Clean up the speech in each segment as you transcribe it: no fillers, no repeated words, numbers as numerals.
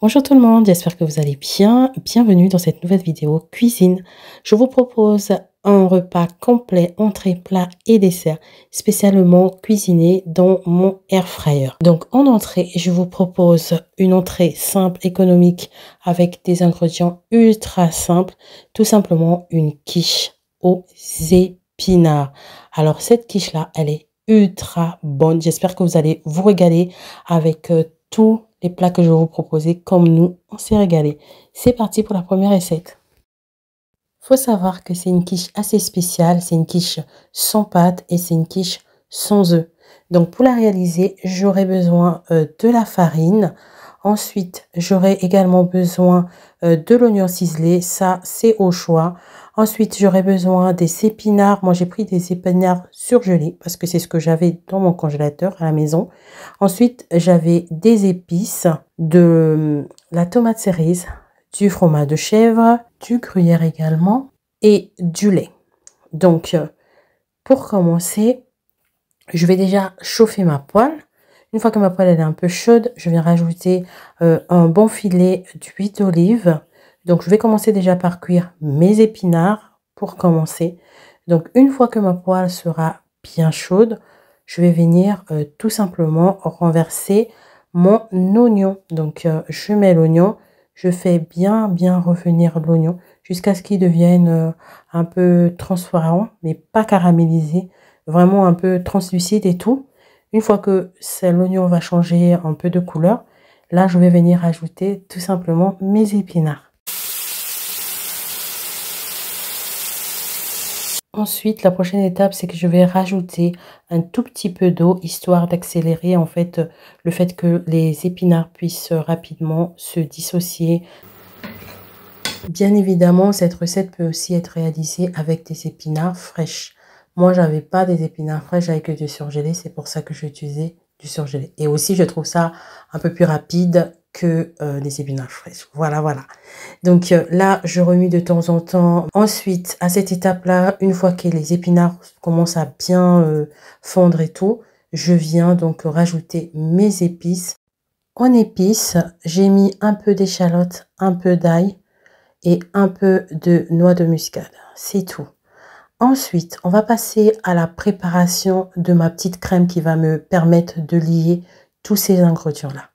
Bonjour tout le monde, j'espère que vous allez bien. Bienvenue dans cette nouvelle vidéo cuisine. Je vous propose un repas complet, entrée, plat et dessert, spécialement cuisiné dans mon air fryer. Donc en entrée, je vous propose une entrée simple, économique, avec des ingrédients ultra simples, tout simplement une quiche aux épinards. Alors cette quiche-là, elle est ultra bonne. J'espère que vous allez vous régaler avec tous les plats que je vais vous proposer, comme nous, on s'est régalé. C'est parti pour la première recette. Faut savoir que c'est une quiche assez spéciale, c'est une quiche sans pâte et c'est une quiche sans œufs. Donc pour la réaliser, j'aurai besoin de la farine. Ensuite, j'aurai également besoin de l'oignon ciselé, ça c'est au choix. Ensuite, j'aurai besoin des épinards. Moi, j'ai pris des épinards surgelés parce que c'est ce que j'avais dans mon congélateur à la maison. Ensuite, j'avais des épices, de la tomate cerise, du fromage de chèvre, du gruyère également et du lait. Donc, pour commencer, je vais déjà chauffer ma poêle. Une fois que ma poêle est un peu chaude, je vais rajouter un bon filet d'huile d'olive. Donc, je vais commencer déjà par cuire mes épinards pour commencer. Donc, une fois que ma poêle sera bien chaude, je vais venir tout simplement renverser mon oignon. Donc, je mets l'oignon, je fais bien revenir l'oignon jusqu'à ce qu'il devienne un peu transparent, mais pas caramélisé, vraiment un peu translucide et tout. Une fois que l'oignon va changer un peu de couleur, là, je vais venir ajouter tout simplement mes épinards. Ensuite, la prochaine étape, c'est que je vais rajouter un tout petit peu d'eau, histoire d'accélérer en fait le fait que les épinards puissent rapidement se dissocier. Bien évidemment, cette recette peut aussi être réalisée avec des épinards fraîches. Moi, j'avais pas des épinards fraîches, j'avais que du surgelé, c'est pour ça que j'ai utilisé du surgelé. Et aussi, je trouve ça un peu plus rapide que des épinards fraîches. Voilà. Donc là, je remue de temps en temps. Ensuite, à cette étape-là, une fois que les épinards commencent à bien fondre et tout, je viens donc rajouter mes épices. En épices, j'ai mis un peu d'échalote, un peu d'ail et un peu de noix de muscade. C'est tout. Ensuite, on va passer à la préparation de ma petite crème qui va me permettre de lier tous ces ingrédients-là.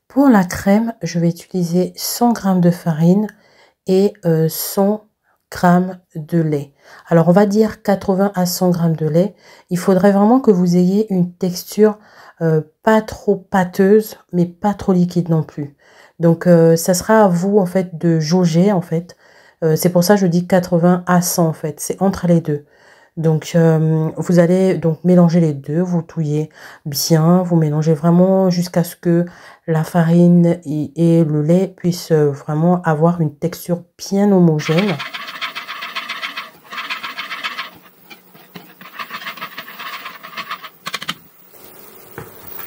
Pour la crème, je vais utiliser 100 g de farine et 100 g de lait. Alors, on va dire 80 à 100 g de lait. Il faudrait vraiment que vous ayez une texture pas trop pâteuse, mais pas trop liquide non plus. Donc, ça sera à vous, en fait, de jauger, en fait. C'est pour ça que je dis 80 à 100, en fait. C'est entre les deux. Donc, vous allez donc mélanger les deux, vous touillez bien, vous mélangez vraiment jusqu'à ce que la farine et le lait puissent vraiment avoir une texture bien homogène.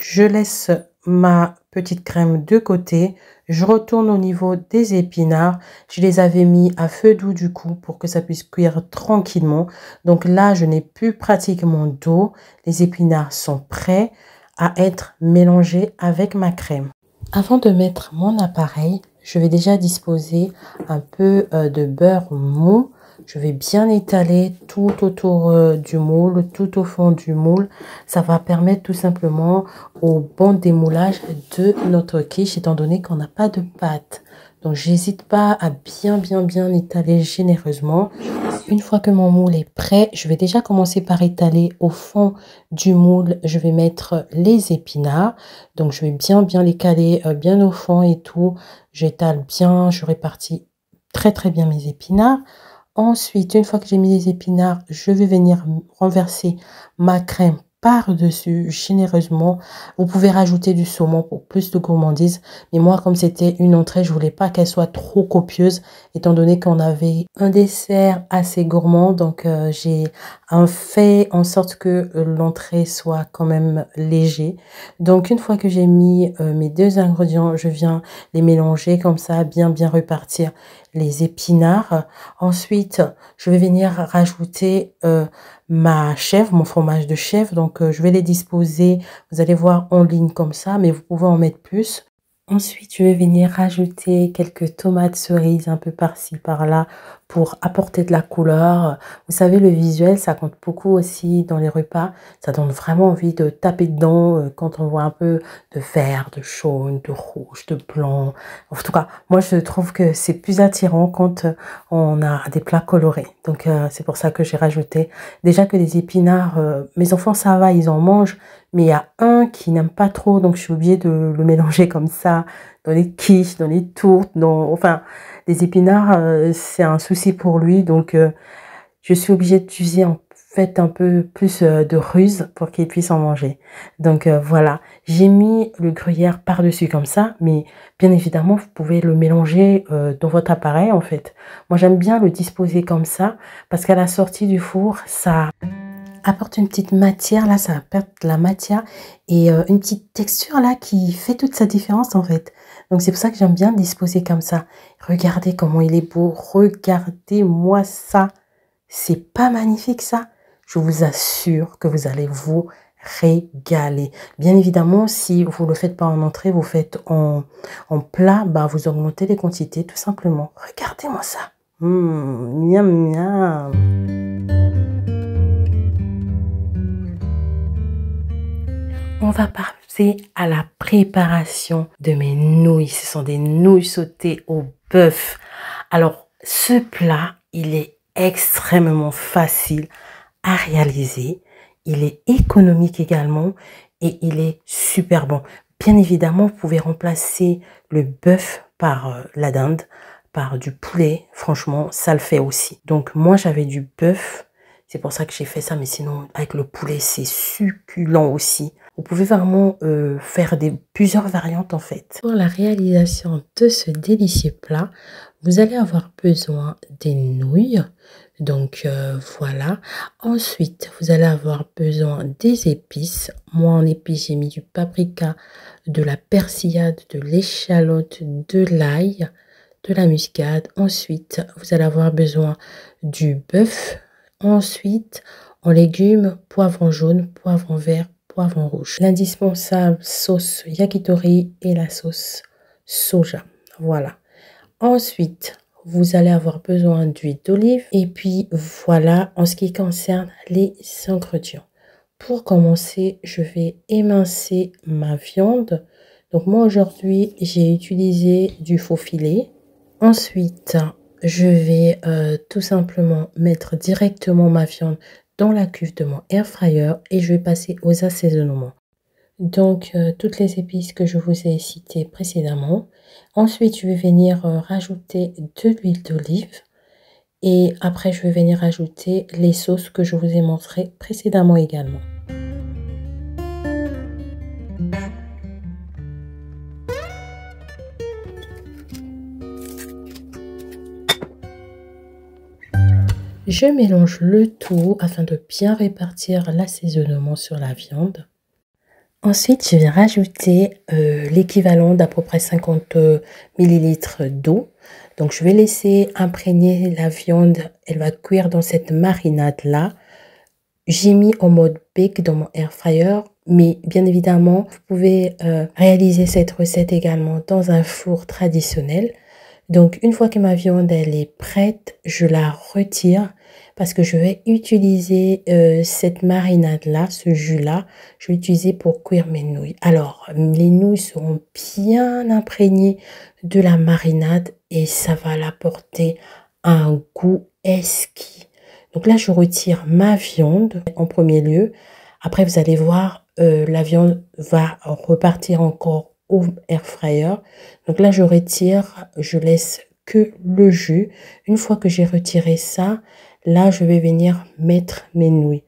Je laisse ma petite crème de côté. Je retourne au niveau des épinards. Je les avais mis à feu doux du coup pour que ça puisse cuire tranquillement. Donc là, je n'ai plus pratiquement d'eau. Les épinards sont prêts à être mélangés avec ma crème. Avant de mettre mon appareil, je vais déjà disposer un peu de beurre mou. Je vais bien étaler tout autour du moule, tout au fond du moule. Ça va permettre tout simplement au bon démoulage de notre quiche, étant donné qu'on n'a pas de pâte. Donc, j'hésite pas à bien étaler généreusement. Une fois que mon moule est prêt, je vais déjà commencer par étaler au fond du moule. Je vais mettre les épinards. Donc, je vais bien les caler bien au fond et tout. J'étale bien, je répartis très bien mes épinards. Ensuite, une fois que j'ai mis les épinards, je vais venir renverser ma crème par-dessus généreusement. Vous pouvez rajouter du saumon pour plus de gourmandise. Mais moi, comme c'était une entrée, je voulais pas qu'elle soit trop copieuse, étant donné qu'on avait un dessert assez gourmand. Donc, j'ai fait en sorte que l'entrée soit quand même léger. Donc, une fois que j'ai mis mes deux ingrédients, je viens les mélanger comme ça, bien repartir les épinards. Ensuite, je vais venir rajouter ma chèvre, mon fromage de chèvre. Donc, je vais les disposer, vous allez voir en ligne comme ça, mais vous pouvez en mettre plus. Ensuite, je vais venir rajouter quelques tomates cerises un peu par-ci, par-là pour apporter de la couleur. Vous savez, le visuel, ça compte beaucoup aussi dans les repas. Ça donne vraiment envie de taper dedans quand on voit un peu de vert, de jaune, de rouge, de blanc. En tout cas, moi, je trouve que c'est plus attirant quand on a des plats colorés. Donc, c'est pour ça que j'ai rajouté. Déjà que les épinards, mes enfants, ça va, ils en mangent. Mais il y a un qui n'aime pas trop, donc je suis obligée de le mélanger comme ça, dans les quiches, dans les tourtes, enfin, les épinards, c'est un souci pour lui, donc je suis obligée d'utiliser en fait un peu plus de ruse pour qu'il puisse en manger. Donc voilà, j'ai mis le gruyère par-dessus comme ça, mais bien évidemment, vous pouvez le mélanger dans votre appareil en fait. Moi, j'aime bien le disposer comme ça, parce qu'à la sortie du four, ça apporte une petite matière, là, ça perd de la matière et une petite texture là qui fait toute sa différence en fait. Donc c'est pour ça que j'aime bien disposer comme ça. Regardez comment il est beau, regardez-moi ça. C'est pas magnifique ça? Je vous assure que vous allez vous régaler. Bien évidemment, si vous le faites pas en entrée, vous faites en plat, bah vous augmentez les quantités tout simplement. Regardez-moi ça. Miam miam. On va passer à la préparation de mes nouilles. Ce sont des nouilles sautées au bœuf. Alors, ce plat, il est extrêmement facile à réaliser. Il est économique également et il est super bon. Bien évidemment, vous pouvez remplacer le bœuf par la dinde, par du poulet. Franchement, ça le fait aussi. Donc, moi, j'avais du bœuf. C'est pour ça que j'ai fait ça, mais sinon, avec le poulet, c'est succulent aussi. Vous pouvez vraiment faire plusieurs variantes en fait. Pour la réalisation de ce délicieux plat, vous allez avoir besoin des nouilles. Donc voilà. Ensuite, vous allez avoir besoin des épices. Moi, en épices, j'ai mis du paprika, de la persillade, de l'échalote, de l'ail, de la muscade. Ensuite, vous allez avoir besoin du bœuf. Ensuite, en légumes, poivron jaune, poivron vert, poivron rouge. L'indispensable sauce yakitori et la sauce soja. Voilà. Ensuite, vous allez avoir besoin d'huile d'olive. Et puis, voilà, en ce qui concerne les ingrédients. Pour commencer, je vais émincer ma viande. Donc, moi, aujourd'hui, j'ai utilisé du faux filet. Ensuite, je vais tout simplement mettre directement ma viande dans la cuve de mon air fryer et je vais passer aux assaisonnements. Donc, toutes les épices que je vous ai citées précédemment. Ensuite, je vais venir rajouter de l'huile d'olive. Et après, je vais venir rajouter les sauces que je vous ai montrées précédemment également. Je mélange le tout afin de bien répartir l'assaisonnement sur la viande. Ensuite, je vais rajouter l'équivalent d'à peu près 50 ml d'eau. Donc, je vais laisser imprégner la viande. Elle va cuire dans cette marinade-là. J'ai mis en mode bake dans mon air fryer. Mais bien évidemment, vous pouvez réaliser cette recette également dans un four traditionnel. Donc, une fois que ma viande elle est prête, je la retire parce que je vais utiliser cette marinade-là, ce jus-là, je vais l'utiliser pour cuire mes nouilles. Alors, les nouilles seront bien imprégnées de la marinade et ça va l'apporter un goût exquis. Donc là, je retire ma viande en premier lieu. Après, vous allez voir, la viande va repartir encore au air fryer. Donc là, je retire, je laisse que le jus. Une fois que j'ai retiré ça, là, je vais venir mettre mes nouilles.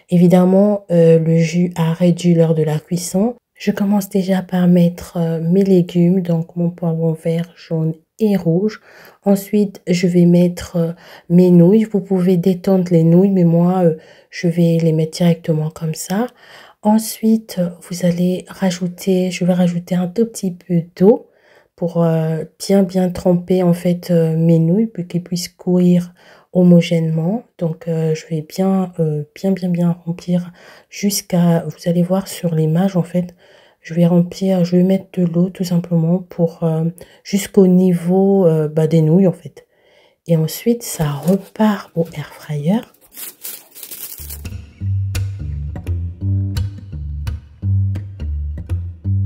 Évidemment, le jus a réduit l'heure de la cuisson. Je commence déjà par mettre mes légumes, donc mon poivron vert, jaune et rouge. Ensuite, je vais mettre mes nouilles. Vous pouvez détendre les nouilles, mais moi, je vais les mettre directement comme ça. Ensuite, vous allez rajouter, je vais rajouter un tout petit peu d'eau pour bien tremper en fait mes nouilles pour qu'ils puissent courir homogènement. Donc, je vais bien remplir jusqu'à, vous allez voir sur l'image en fait, Je vais remplir, je vais mettre de l'eau tout simplement pour jusqu'au niveau des nouilles en fait. Et ensuite, ça repart au air fryer.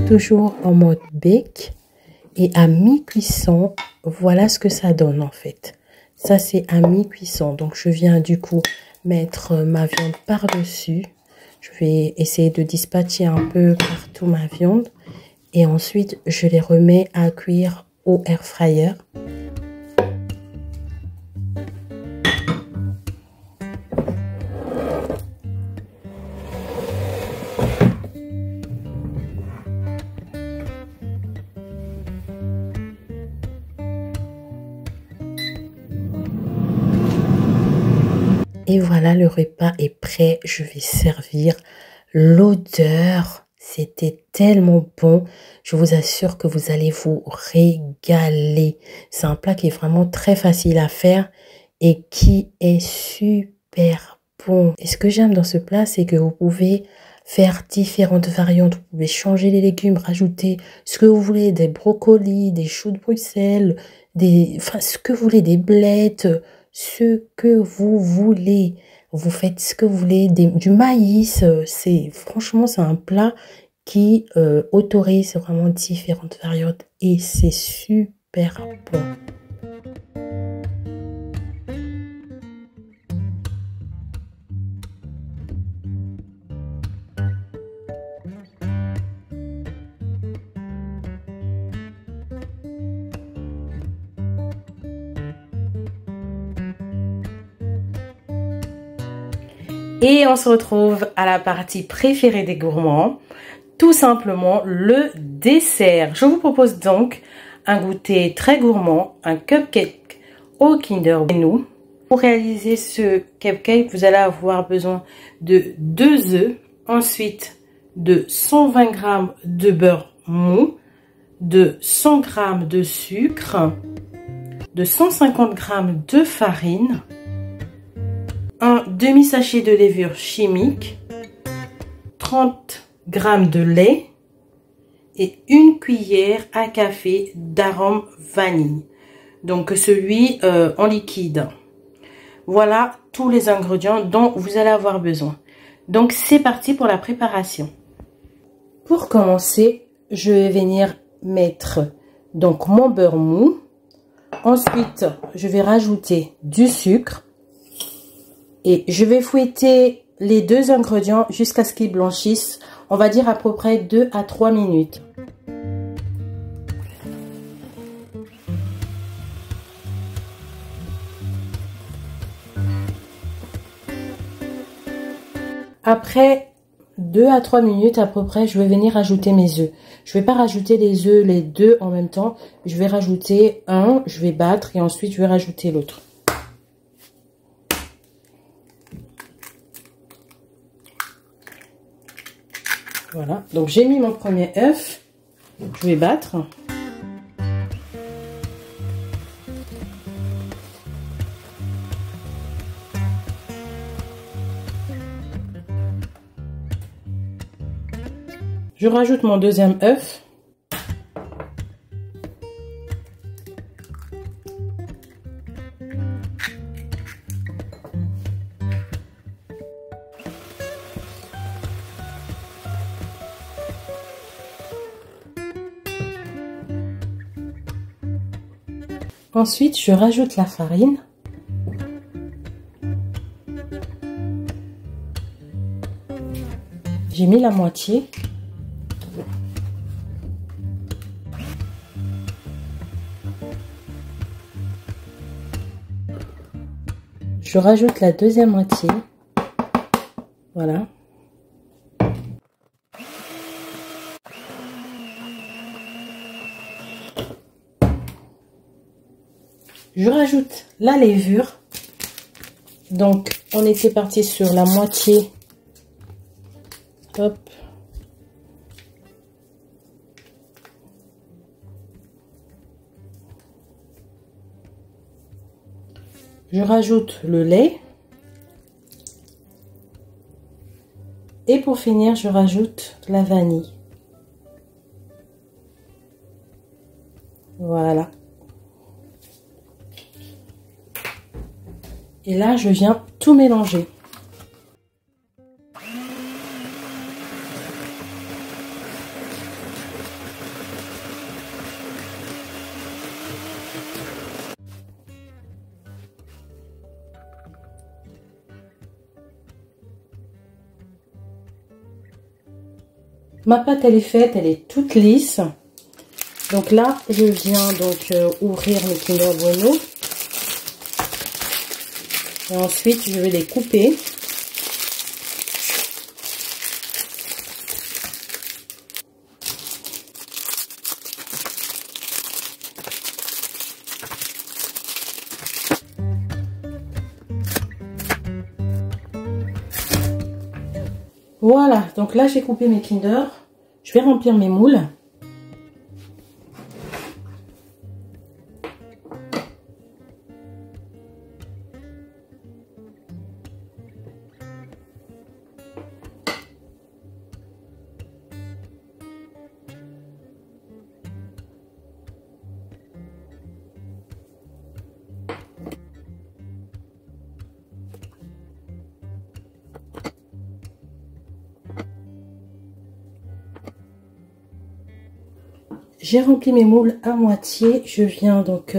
Toujours en mode bake. Et à mi-cuisson, voilà ce que ça donne en fait. Ça, c'est à mi-cuisson. Donc, je viens du coup mettre ma viande par-dessus. Je vais essayer de dispatcher un peu partout ma viande. Et ensuite, je les remets à cuire au air fryer. Et voilà, le repas est prêt. Je vais servir. L'odeur, c'était tellement bon. Je vous assure que vous allez vous régaler. C'est un plat qui est vraiment très facile à faire et qui est super bon. Et ce que j'aime dans ce plat, c'est que vous pouvez faire différentes variantes. Vous pouvez changer les légumes, rajouter ce que vous voulez, des brocolis, des choux de Bruxelles, ce que vous voulez, des blettes, ce que vous voulez. Vous faites ce que vous voulez, du maïs. Franchement, c'est un plat qui autorise vraiment différentes variantes et c'est super bon. Et on se retrouve à la partie préférée des gourmands, tout simplement le dessert. Je vous propose donc un goûter très gourmand, un cupcake au Kinder Bueno. Pour réaliser ce cupcake, vous allez avoir besoin de 2 œufs, ensuite de 120 g de beurre mou, de 100 g de sucre, de 150 g de farine, un demi-sachet de levure chimique, 30 g de lait et une cuillère à café d'arôme vanille. Donc celui en liquide. Voilà tous les ingrédients dont vous allez avoir besoin. Donc c'est parti pour la préparation. Pour commencer, je vais venir mettre donc mon beurre mou. Ensuite, je vais rajouter du sucre. Et je vais fouetter les 2 ingrédients jusqu'à ce qu'ils blanchissent. On va dire à peu près 2 à 3 minutes. Après 2 à 3 minutes à peu près, je vais venir ajouter mes œufs. Je ne vais pas rajouter les œufs, les 2 en même temps. Je vais rajouter un, je vais battre et ensuite je vais rajouter l'autre. Voilà, donc j'ai mis mon premier œuf, je vais battre. Je rajoute mon deuxième œuf. Ensuite, je rajoute la farine. J'ai mis la moitié. Je rajoute la deuxième moitié. Voilà. Je rajoute la levure. Donc, on était parti sur la moitié. Hop. Je rajoute le lait. Et pour finir, je rajoute la vanille. Voilà. Et là, je viens tout mélanger. Ma pâte, elle est faite, elle est toute lisse. Donc là, je viens donc ouvrir mes Kinder Bueno. Et ensuite, je vais les couper. Voilà, donc là, j'ai coupé mes Kinder. Je vais remplir mes moules. J'ai rempli mes moules à moitié. Je viens donc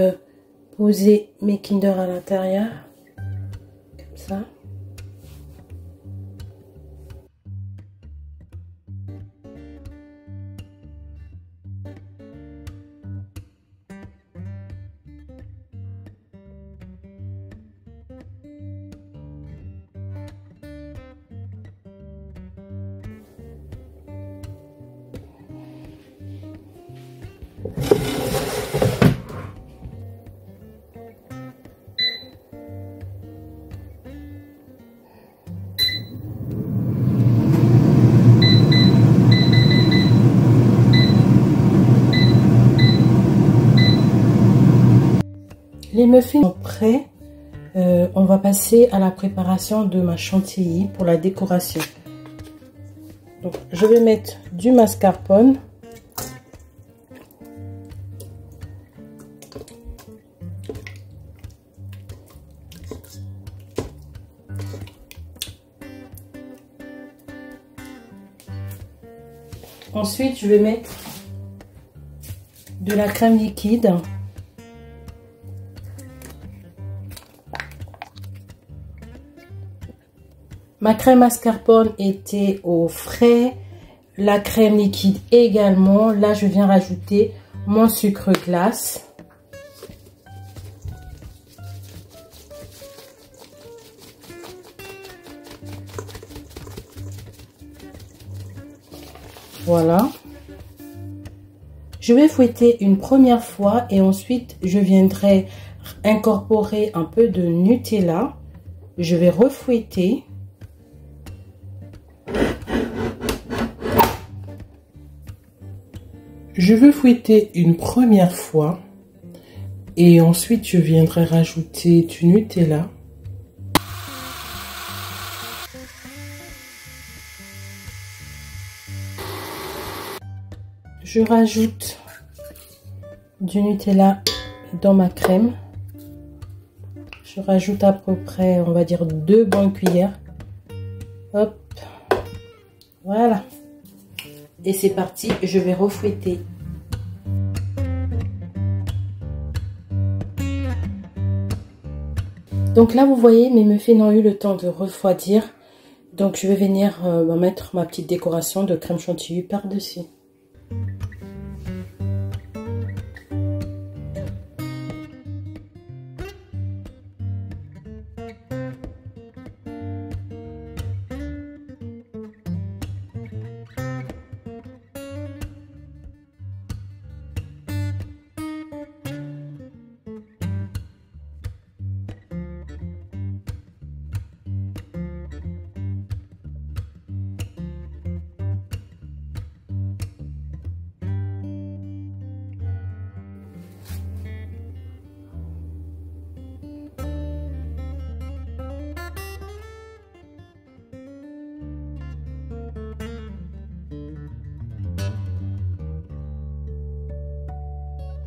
poser mes Kinder à l'intérieur. Comme ça. Les muffins sont prêts. On va passer à la préparation de ma chantilly pour la décoration. Donc, je vais mettre du mascarpone. Ensuite, je vais mettre de la crème liquide. Ma crème mascarpone était au frais, la crème liquide également. Là, je viens rajouter mon sucre glace. Voilà. Je vais fouetter une première fois et ensuite, je viendrai incorporer un peu de Nutella. Je vais refouetter. Je veux fouetter une première fois et ensuite je viendrai rajouter du Nutella. Je rajoute du Nutella dans ma crème. Je rajoute à peu près, on va dire 2 bonnes cuillères. Hop, voilà. Et c'est parti, je vais refouetter. Donc là, vous voyez, mes muffins ont eu le temps de refroidir. Donc je vais venir mettre ma petite décoration de crème chantilly par-dessus.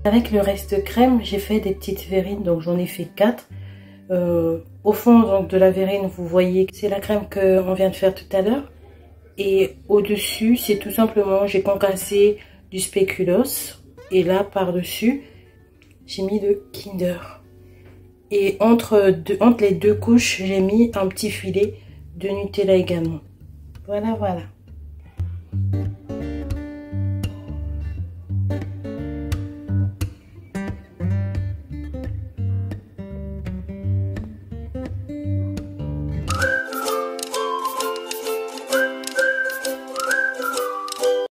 Avec le reste crème, j'ai fait des petites verrines, donc j'en ai fait 4. Au fond donc, de la verrine, vous voyez que c'est la crème qu'on vient de faire tout à l'heure. Et au-dessus, c'est tout simplement, j'ai concassé du spéculoos. Et là, par-dessus, j'ai mis le Kinder. Et entre les deux couches, j'ai mis un petit filet de Nutella également. Voilà, voilà.